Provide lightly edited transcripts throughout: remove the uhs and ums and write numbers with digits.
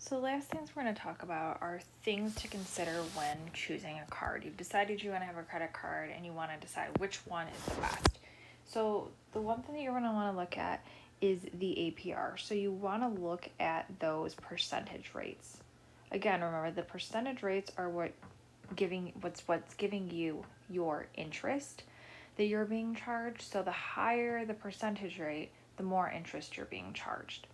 So the last things we're going to talk about are things to consider when choosing a card. You've decided you want to have a credit card and you want to decide which one is the best. So the one thing that you're going to want to look at is the APR. So you want to look at those percentage rates. Again, remember the percentage rates are what's giving you your interest that you're being charged. So the higher the percentage rate, the more interest you're being charged.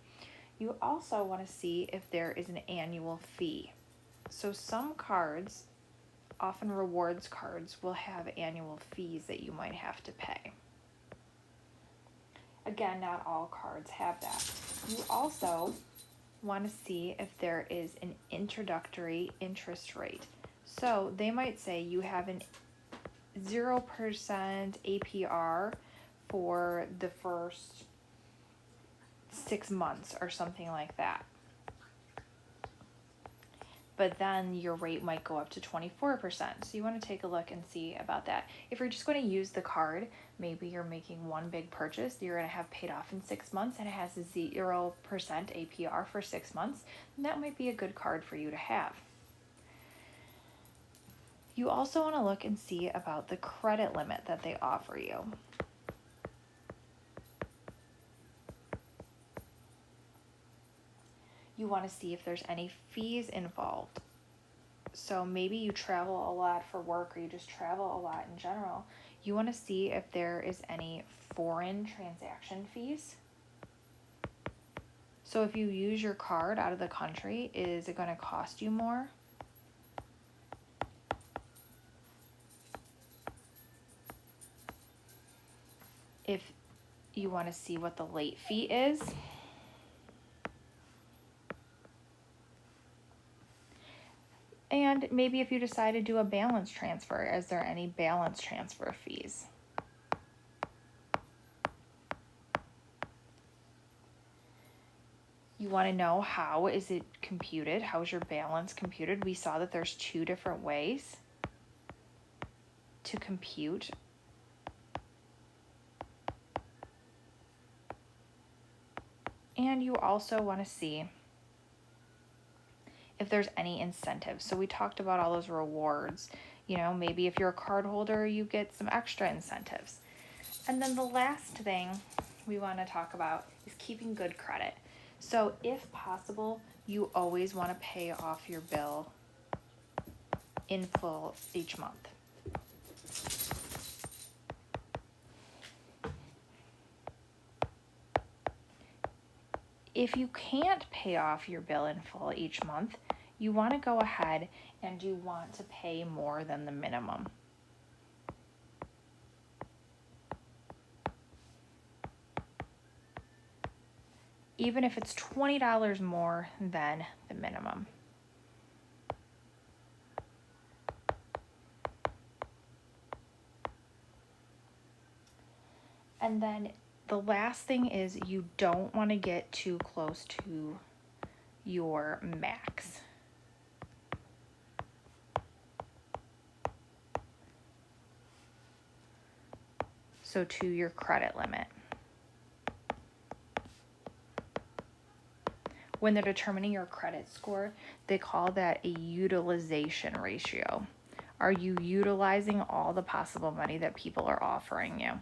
You also want to see if there is an annual fee. So some cards, often rewards cards, will have annual fees that you might have to pay. Again, not all cards have that. You also want to see if there is an introductory interest rate. So they might say you have an 0% APR for the first 6 months or something like that. But then your rate might go up to 24%. So you want to take a look and see about that. If you're just going to use the card, maybe you're making one big purchase that you're going to have paid off in 6 months and it has a 0% APR for 6 months, then that might be a good card for you to have. You also want to look and see about the credit limit that they offer you. You want to see if there's any fees involved. So maybe you travel a lot for work or you just travel a lot in general. You want to see if there is any foreign transaction fees. So if you use your card out of the country, is it going to cost you more? If you want to see what the late fee is. And maybe if you decide to do a balance transfer, is there any balance transfer fees? You want to know how is it computed? How is your balance computed? We saw that there's 2 different ways to compute. And you also want to see if there's any incentives. So we talked about all those rewards. You know, maybe if you're a card holder, you get some extra incentives. And then the last thing we want to talk about is keeping good credit. So if possible, you always want to pay off your bill in full each month. If you can't pay off your bill in full each month, you want to go ahead and you want to pay more than the minimum. Even if it's $20 more than the minimum. And then the last thing is you don't want to get too close to your max. So to your credit limit. When they're determining your credit score, they call that a utilization ratio. Are you utilizing all the possible money that people are offering you?